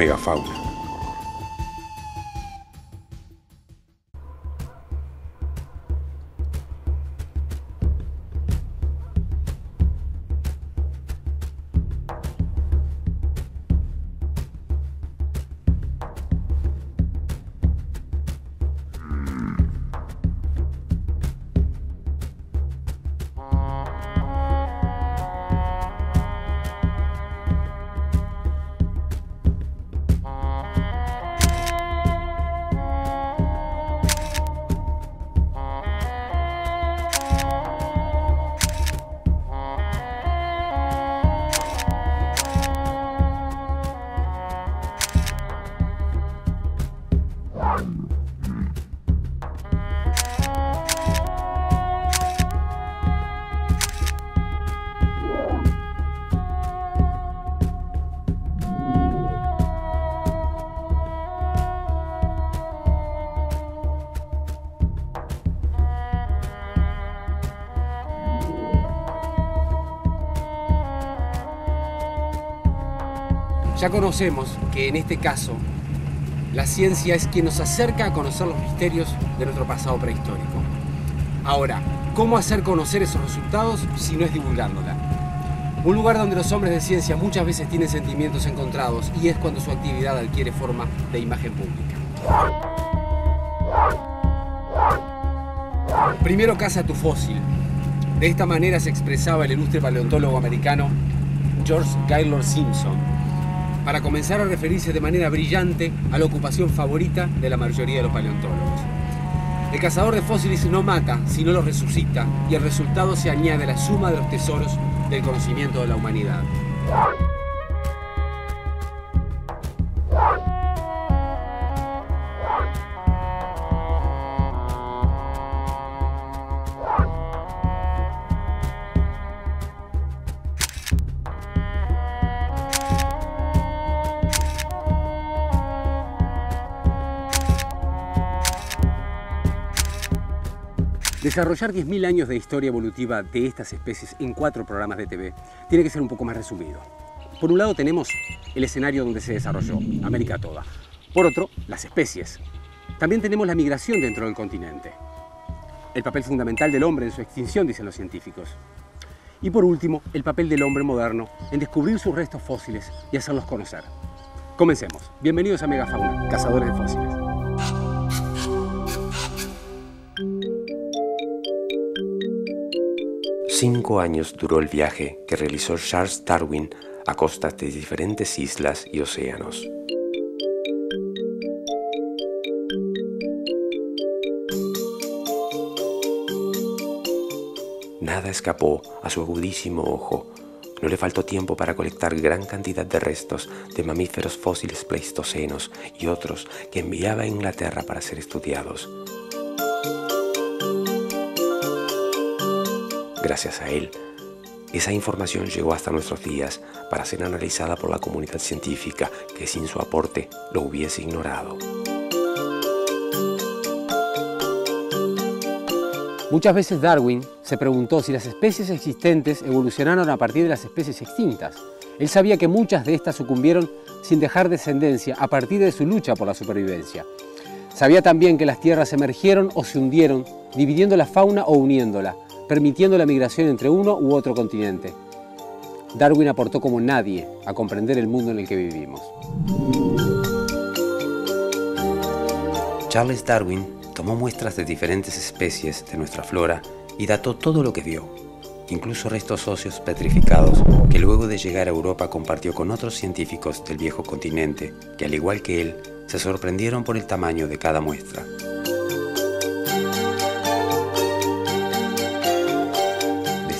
Megafauna. Ya conocemos que en este caso la ciencia es quien nos acerca a conocer los misterios de nuestro pasado prehistórico. Ahora, ¿cómo hacer conocer esos resultados si no es divulgándola? Un lugar donde los hombres de ciencia muchas veces tienen sentimientos encontrados y es cuando su actividad adquiere forma de imagen pública. Primero caza tu fósil. De esta manera se expresaba el ilustre paleontólogo americano George Gaylord Simpson, para comenzar a referirse de manera brillante a la ocupación favorita de la mayoría de los paleontólogos. El cazador de fósiles no mata, sino los resucita, y el resultado se añade a la suma de los tesoros del conocimiento de la humanidad. Desarrollar 10.000 años de historia evolutiva de estas especies en 4 programas de TV tiene que ser un poco más resumido. Por un lado tenemos el escenario donde se desarrolló, América toda. Por otro, las especies. También tenemos la migración dentro del continente. El papel fundamental del hombre en su extinción, dicen los científicos. Y por último, el papel del hombre moderno en descubrir sus restos fósiles y hacerlos conocer. Comencemos. Bienvenidos a Megafauna, cazadores de fósiles. Cinco años duró el viaje que realizó Charles Darwin a costas de diferentes islas y océanos. Nada escapó a su agudísimo ojo. No le faltó tiempo para colectar gran cantidad de restos de mamíferos fósiles pleistocenos y otros que enviaba a Inglaterra para ser estudiados. Gracias a él, esa información llegó hasta nuestros días para ser analizada por la comunidad científica que sin su aporte lo hubiese ignorado. Muchas veces Darwin se preguntó si las especies existentes evolucionaron a partir de las especies extintas. Él sabía que muchas de estas sucumbieron sin dejar descendencia a partir de su lucha por la supervivencia. Sabía también que las tierras emergieron o se hundieron, dividiendo la fauna o uniéndola, permitiendo la migración entre uno u otro continente. Darwin aportó como nadie a comprender el mundo en el que vivimos. Charles Darwin tomó muestras de diferentes especies de nuestra flora y dató todo lo que vio, incluso restos óseos petrificados que luego de llegar a Europa compartió con otros científicos del viejo continente que, al igual que él, se sorprendieron por el tamaño de cada muestra.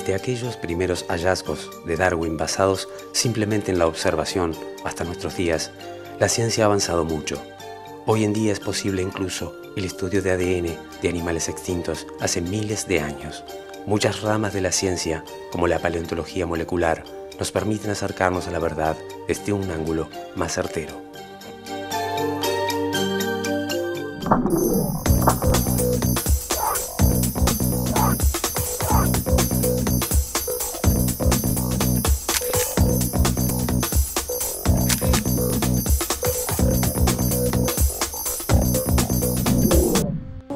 De aquellos primeros hallazgos de Darwin basados simplemente en la observación hasta nuestros días, la ciencia ha avanzado mucho. Hoy en día es posible incluso el estudio de ADN de animales extintos hace miles de años. Muchas ramas de la ciencia, como la paleontología molecular, nos permiten acercarnos a la verdad desde un ángulo más certero.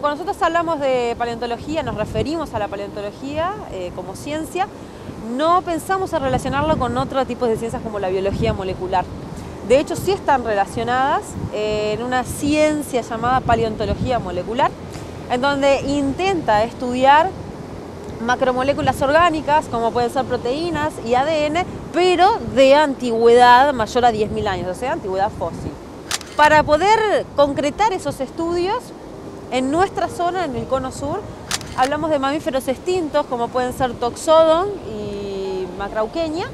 cuando nosotros hablamos de paleontología, nos referimos a la paleontología como ciencia, no pensamos en relacionarlo con otro tipo de ciencias como la biología molecular. De hecho, sí están relacionadas en una ciencia llamada paleontología molecular, en donde intenta estudiar macromoléculas orgánicas, como pueden ser proteínas y ADN, pero de antigüedad mayor a 10.000 años, o sea, antigüedad fósil. Para poder concretar esos estudios, en nuestra zona, en el cono sur, hablamos de mamíferos extintos, como pueden ser Toxodon y Macrauchenia.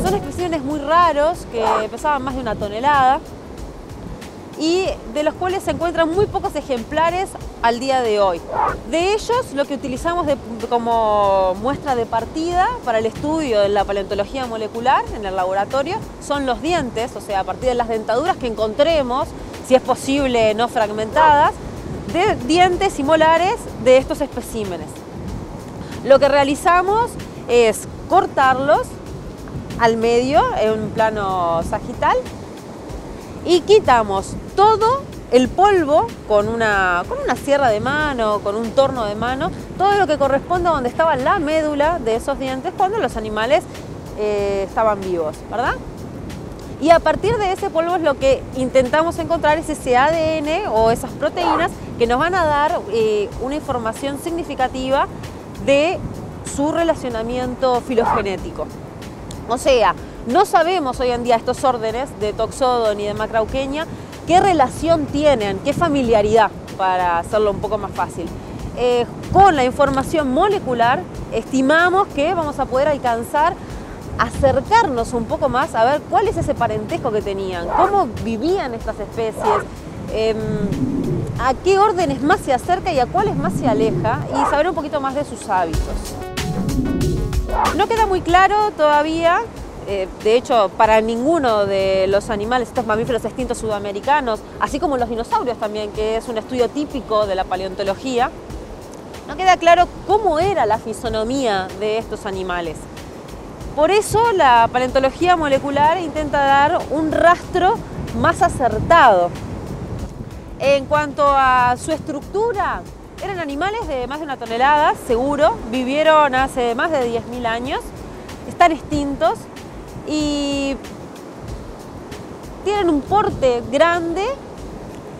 Son especímenes muy raros, que pesaban más de 1 tonelada y de los cuales se encuentran muy pocos ejemplares al día de hoy. De ellos, lo que utilizamos como muestra de partida para el estudio de la paleontología molecular en el laboratorio son los dientes, o sea, a partir de las dentaduras que encontremos, si es posible no fragmentadas, de dientes y molares de estos especímenes. Lo que realizamos es cortarlos al medio en un plano sagital y quitamos todo el polvo con una sierra de mano, con un torno de mano, todo lo que corresponde a donde estaba la médula de esos dientes cuando los animales estaban vivos, ¿verdad? Y a partir de ese polvo es lo que intentamos encontrar es ese ADN o esas proteínas que nos van a dar una información significativa de su relacionamiento filogenético. O sea, no sabemos hoy en día estos órdenes de Toxodon y de Macrauchenia qué relación tienen, qué familiaridad, para hacerlo un poco más fácil. Con la información molecular estimamos que vamos a poder alcanzar acercarnos un poco más a ver cuál es ese parentesco que tenían, cómo vivían estas especies, a qué órdenes más se acerca y a cuáles más se aleja y saber un poquito más de sus hábitos. No queda muy claro todavía, de hecho para ninguno de los animales, estos mamíferos extintos sudamericanos, así como los dinosaurios también, que es un estudio típico de la paleontología, no queda claro cómo era la fisonomía de estos animales. Por eso la paleontología molecular intenta dar un rastro más acertado. En cuanto a su estructura, eran animales de más de 1 tonelada, seguro, vivieron hace más de 10.000 años, están extintos y tienen un porte grande,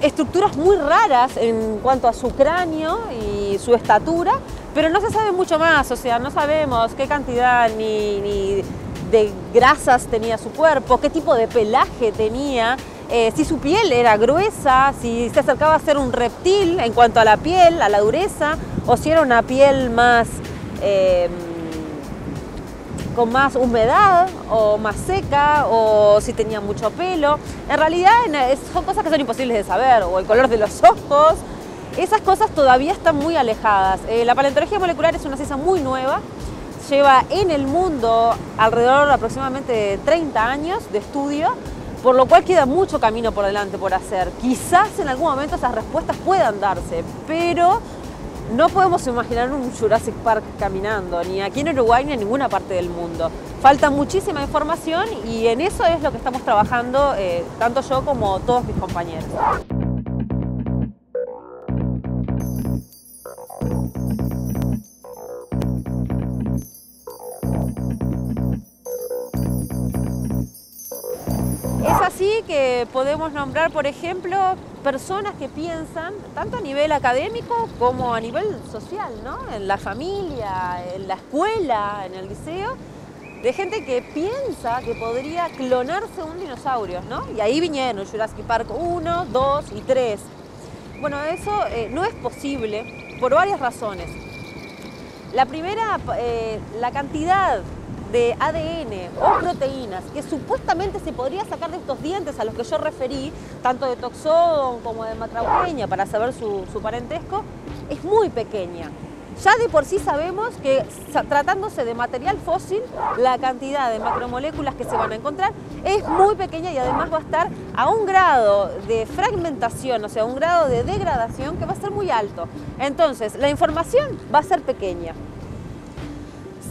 estructuras muy raras en cuanto a su cráneo y su estatura, pero no se sabe mucho más, o sea, no sabemos qué cantidad ni de grasas tenía su cuerpo, qué tipo de pelaje tenía, si su piel era gruesa, si se acercaba a ser un reptil en cuanto a la piel, a la dureza, o si era una piel más con más humedad o más seca, o si tenía mucho pelo. En realidad son cosas que son imposibles de saber, o el color de los ojos. Esas cosas todavía están muy alejadas. La paleontología molecular es una ciencia muy nueva, lleva en el mundo alrededor de aproximadamente 30 años de estudio, por lo cual queda mucho camino por delante por hacer. Quizás en algún momento esas respuestas puedan darse, pero no podemos imaginar un Jurassic Park caminando, ni aquí en Uruguay ni en ninguna parte del mundo. Falta muchísima información y en eso es lo que estamos trabajando, tanto yo como todos mis compañeros. Es así que podemos nombrar, por ejemplo, personas que piensan, tanto a nivel académico como a nivel social, ¿no? En la familia, en la escuela, en el liceo, de gente que piensa que podría clonarse un dinosaurio, ¿no? Y ahí vinieron Jurassic Park 1, 2 y 3. Bueno, eso no es posible por varias razones. La primera, la cantidad de ADN o proteínas que supuestamente se podría sacar de estos dientes a los que yo referí, tanto de Toxodon como de Macrauchenia, para saber su parentesco, es muy pequeña. Ya de por sí sabemos que tratándose de material fósil, la cantidad de macromoléculas que se van a encontrar es muy pequeña y además va a estar a un grado de fragmentación, o sea, un grado de degradación que va a ser muy alto. Entonces, la información va a ser pequeña.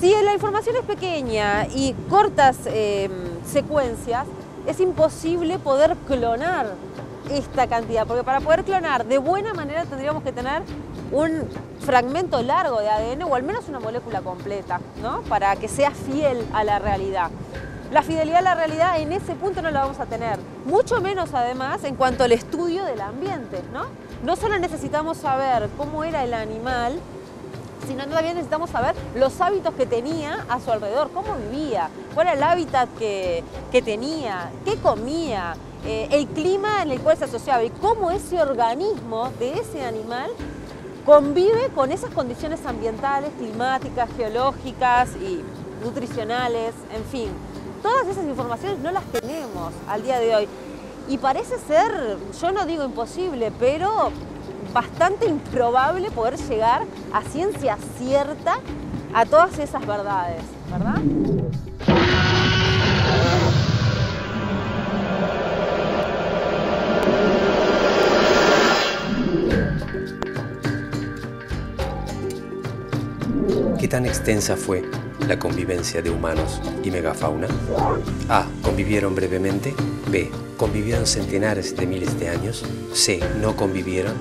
Si la información es pequeña y cortas secuencias, es imposible poder clonar esta cantidad, porque para poder clonar de buena manera tendríamos que tener un fragmento largo de ADN o al menos una molécula completa, ¿no? Para que sea fiel a la realidad. La fidelidad a la realidad en ese punto no la vamos a tener, mucho menos además en cuanto al estudio del ambiente, ¿no? No solo necesitamos saber cómo era el animal, sino también necesitamos saber los hábitos que tenía a su alrededor, cómo vivía, cuál era el hábitat que tenía, qué comía, el clima en el cual se asociaba y cómo ese organismo de ese animal convive con esas condiciones ambientales, climáticas, geológicas y nutricionales, en fin. Todas esas informaciones no las tenemos al día de hoy. Y parece ser, yo no digo imposible, pero bastante improbable poder llegar a ciencia cierta a todas esas verdades, ¿verdad? ¿Qué tan extensa fue la convivencia de humanos y megafauna? A. ¿Convivieron brevemente? B. ¿Convivieron centenares de miles de años? C. ¿No convivieron?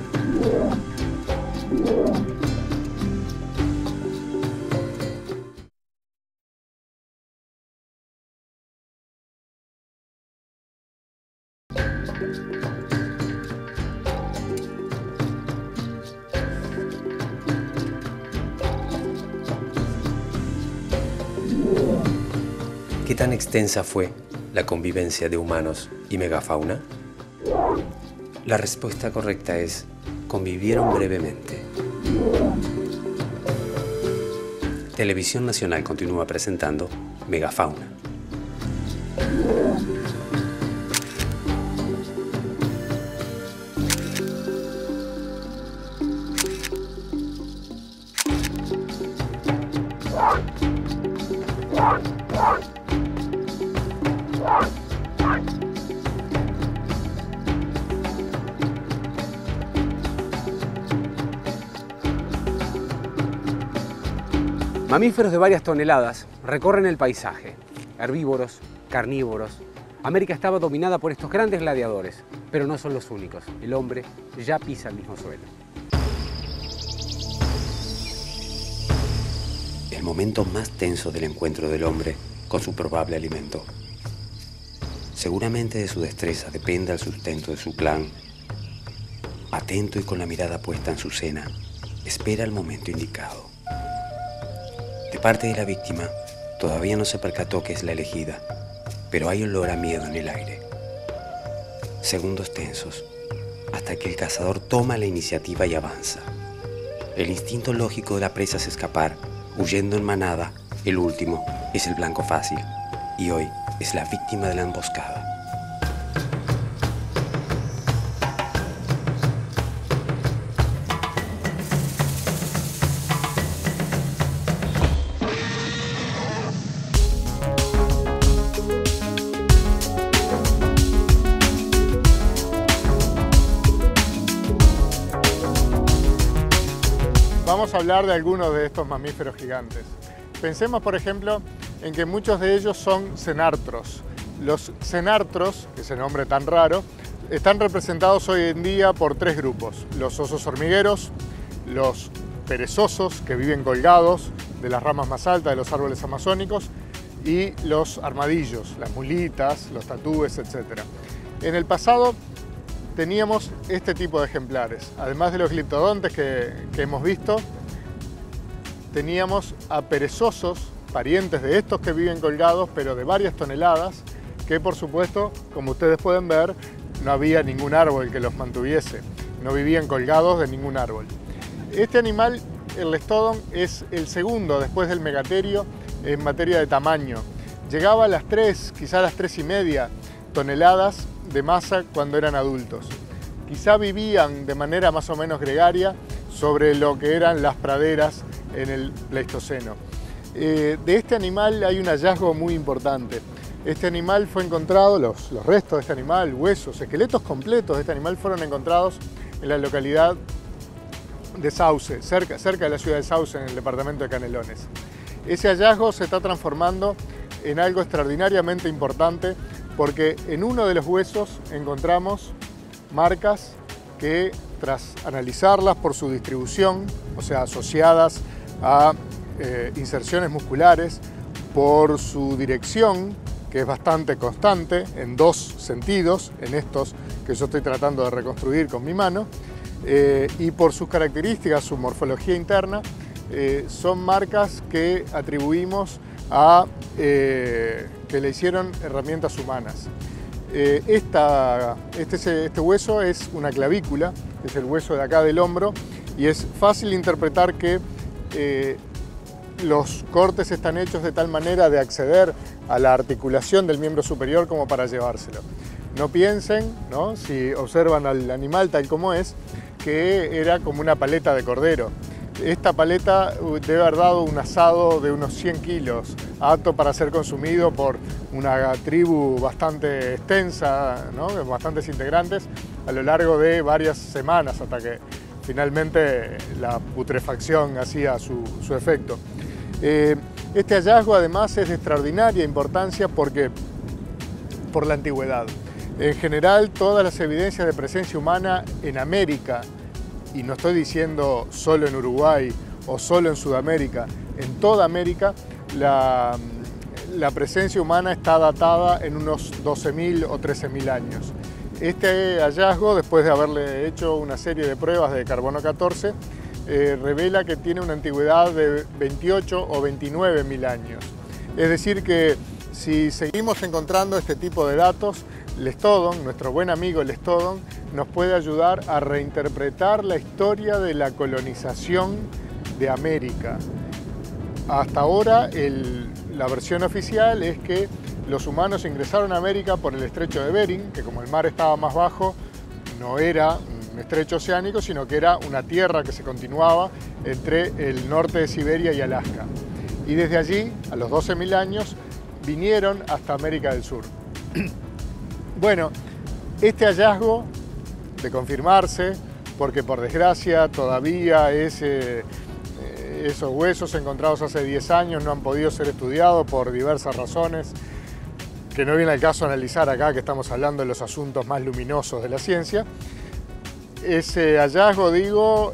¿Qué tan extensa fue la convivencia de humanos y megafauna? La respuesta correcta es: convivieron brevemente. Televisión Nacional continúa presentando Megafauna. Mamíferos de varias toneladas recorren el paisaje, herbívoros, carnívoros. América estaba dominada por estos grandes gladiadores, pero no son los únicos. El hombre ya pisa el mismo suelo. El momento más tenso del encuentro del hombre con su probable alimento. Seguramente de su destreza dependa el sustento de su clan. Atento y con la mirada puesta en su cena, espera el momento indicado. De parte de la víctima, todavía no se percató que es la elegida, pero hay olor a miedo en el aire. Segundos tensos, hasta que el cazador toma la iniciativa y avanza. El instinto lógico de la presa es escapar, huyendo en manada. El último es el blanco fácil, y hoy es la víctima de la emboscada. Vamos a hablar de algunos de estos mamíferos gigantes. Pensemos, por ejemplo, en que muchos de ellos son cenartros. Los cenartros, ese nombre tan raro, están representados hoy en día por tres grupos: los osos hormigueros, los perezosos, que viven colgados de las ramas más altas de los árboles amazónicos, y los armadillos, las mulitas, los tatúes, etc. En el pasado teníamos este tipo de ejemplares. Además de los gliptodontes que hemos visto, teníamos a perezosos, parientes de estos que viven colgados, pero de varias toneladas, que por supuesto, como ustedes pueden ver, no había ningún árbol que los mantuviese, no vivían colgados de ningún árbol. Este animal, el lestodon, es el segundo después del megaterio en materia de tamaño. Llegaba a las 3, quizá las 3,5 toneladas de masa cuando eran adultos. Quizá vivían de manera más o menos gregaria, sobre lo que eran las praderas en el Pleistoceno. De este animal hay un hallazgo muy importante. Este animal fue encontrado, los restos de este animal, huesos, esqueletos completos de este animal fueron encontrados en la localidad de Sauce, cerca de la ciudad de Sauce, en el departamento de Canelones. Ese hallazgo se está transformando en algo extraordinariamente importante porque en uno de los huesos encontramos marcas que, tras analizarlas por su distribución, o sea, asociadas a inserciones musculares, por su dirección, que es bastante constante en dos sentidos, en estos que yo estoy tratando de reconstruir con mi mano, y por sus características, su morfología interna, son marcas que atribuimos a que le hicieron herramientas humanas. Este hueso es una clavícula, es el hueso de acá del hombro, y es fácil interpretar que los cortes están hechos de tal manera de acceder a la articulación del miembro superior como para llevárselo. No piensen, ¿no?, si observan al animal tal como es, que era como una paleta de cordero. Esta paleta debe haber dado un asado de unos 100 kilos, apto para ser consumido por una tribu bastante extensa, ¿no?, de bastantes integrantes, a lo largo de varias semanas, hasta que finalmente la putrefacción hacía su efecto. Este hallazgo además es de extraordinaria importancia por la antigüedad. En general, todas las evidencias de presencia humana en América, y no estoy diciendo solo en Uruguay o solo en Sudamérica, en toda América, la presencia humana está datada en unos 12.000 o 13.000 años. Este hallazgo, después de haberle hecho una serie de pruebas de carbono 14, revela que tiene una antigüedad de 28 o 29.000 años. Es decir que si seguimos encontrando este tipo de datos, Lestodon, nuestro buen amigo Lestodon, nos puede ayudar a reinterpretar la historia de la colonización de América. Hasta ahora la versión oficial es que los humanos ingresaron a América por el estrecho de Bering, que como el mar estaba más bajo, no era un estrecho oceánico, sino que era una tierra que se continuaba entre el norte de Siberia y Alaska. Y desde allí, a los 12.000 años, vinieron hasta América del Sur. Bueno, este hallazgo, de confirmarse, porque por desgracia todavía esos huesos encontrados hace 10 años no han podido ser estudiados por diversas razones, que no viene al caso analizar acá, que estamos hablando de los asuntos más luminosos de la ciencia. Ese hallazgo, digo,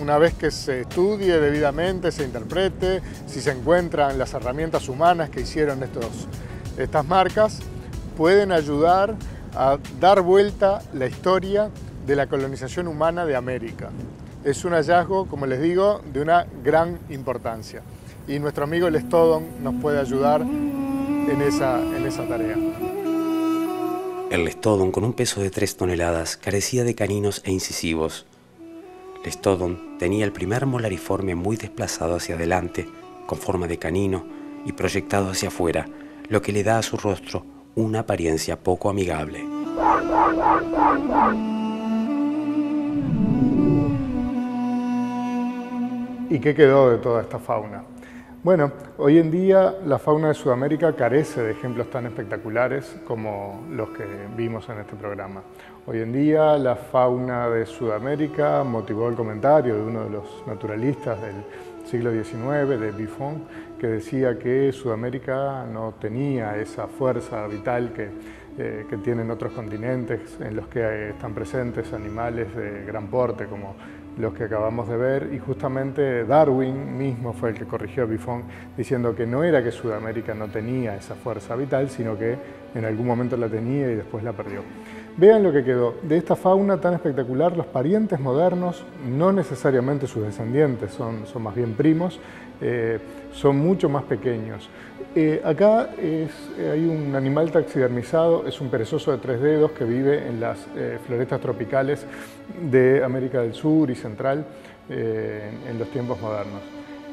una vez que se estudie debidamente, se interprete, si se encuentran las herramientas humanas que hicieron estas marcas, pueden ayudar a dar vuelta la historia de la colonización humana de América. Es un hallazgo, como les digo, de una gran importancia. Y nuestro amigo Lestodon nos puede ayudar en esa tarea. El Lestodon, con un peso de 3 toneladas, carecía de caninos e incisivos. Lestodon tenía el primer molariforme muy desplazado hacia adelante, con forma de canino y proyectado hacia afuera, lo que le da a su rostro una apariencia poco amigable. ¿Y qué quedó de toda esta fauna? Bueno, hoy en día la fauna de Sudamérica carece de ejemplos tan espectaculares como los que vimos en este programa. Hoy en día la fauna de Sudamérica motivó el comentario de uno de los naturalistas del siglo XIX, de Buffon, que decía que Sudamérica no tenía esa fuerza vital que tienen otros continentes en los que están presentes animales de gran porte como los que acabamos de ver, y justamente Darwin mismo fue el que corrigió a Buffon diciendo que no era que Sudamérica no tenía esa fuerza vital, sino que en algún momento la tenía y después la perdió. Vean lo que quedó. De esta fauna tan espectacular, los parientes modernos, no necesariamente sus descendientes, son más bien primos, son mucho más pequeños. Acá hay un animal taxidermizado, es un perezoso de 3 dedos que vive en las florestas tropicales de América del Sur y Central en los tiempos modernos.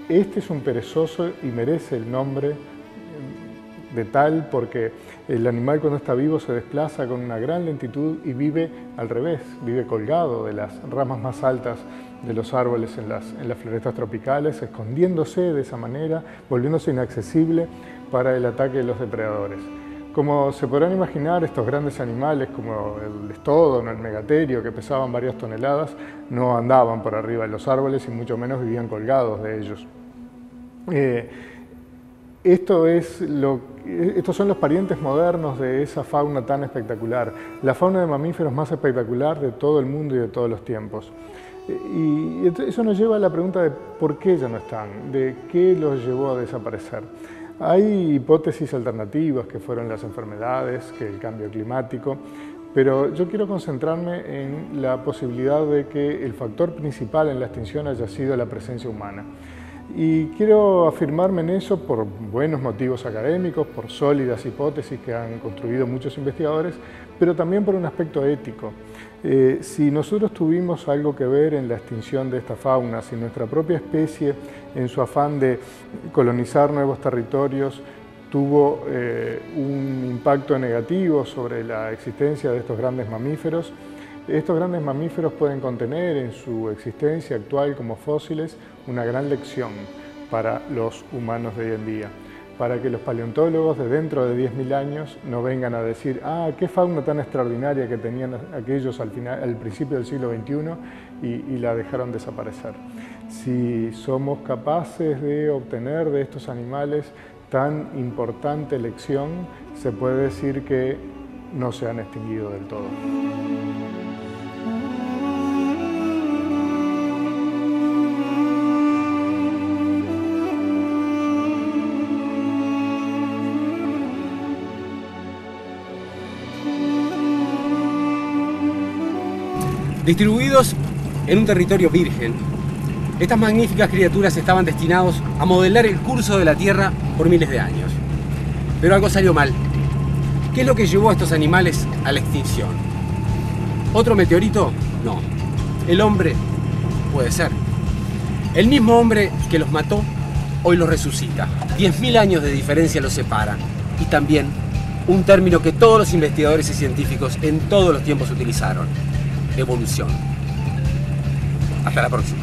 Este es un perezoso y merece el nombre de tal porque el animal cuando está vivo se desplaza con una gran lentitud y vive al revés, vive colgado de las ramas más altas de los árboles en las florestas tropicales, escondiéndose de esa manera, volviéndose inaccesible para el ataque de los depredadores. Como se podrán imaginar, estos grandes animales como el estódono, el megaterio, que pesaban varias toneladas, no andaban por arriba de los árboles y mucho menos vivían colgados de ellos. Estos son los parientes modernos de esa fauna tan espectacular, la fauna de mamíferos más espectacular de todo el mundo y de todos los tiempos. Y eso nos lleva a la pregunta de por qué ya no están, de qué los llevó a desaparecer. Hay hipótesis alternativas que fueron las enfermedades, que el cambio climático, pero yo quiero concentrarme en la posibilidad de que el factor principal en la extinción haya sido la presencia humana. Y quiero afirmarme en eso por buenos motivos académicos, por sólidas hipótesis que han construido muchos investigadores, pero también por un aspecto ético. Si nosotros tuvimos algo que ver en la extinción de esta fauna, si nuestra propia especie, en su afán de colonizar nuevos territorios, tuvo un impacto negativo sobre la existencia de estos grandes mamíferos pueden contener en su existencia actual como fósiles una gran lección para los humanos de hoy en día, para que los paleontólogos de dentro de 10.000 años no vengan a decir qué fauna tan extraordinaria que tenían aquellos al principio del siglo XXI y la dejaron desaparecer. Si somos capaces de obtener de estos animales tan importante lección, se puede decir que no se han extinguido del todo. Distribuidos en un territorio virgen, estas magníficas criaturas estaban destinados a modelar el curso de la Tierra por miles de años. Pero algo salió mal. ¿Qué es lo que llevó a estos animales a la extinción? ¿Otro meteorito? No. ¿El hombre? Puede ser. El mismo hombre que los mató, hoy los resucita. 10.000 años de diferencia los separan. Y también un término que todos los investigadores y científicos en todos los tiempos utilizaron: evolución. Hasta la próxima.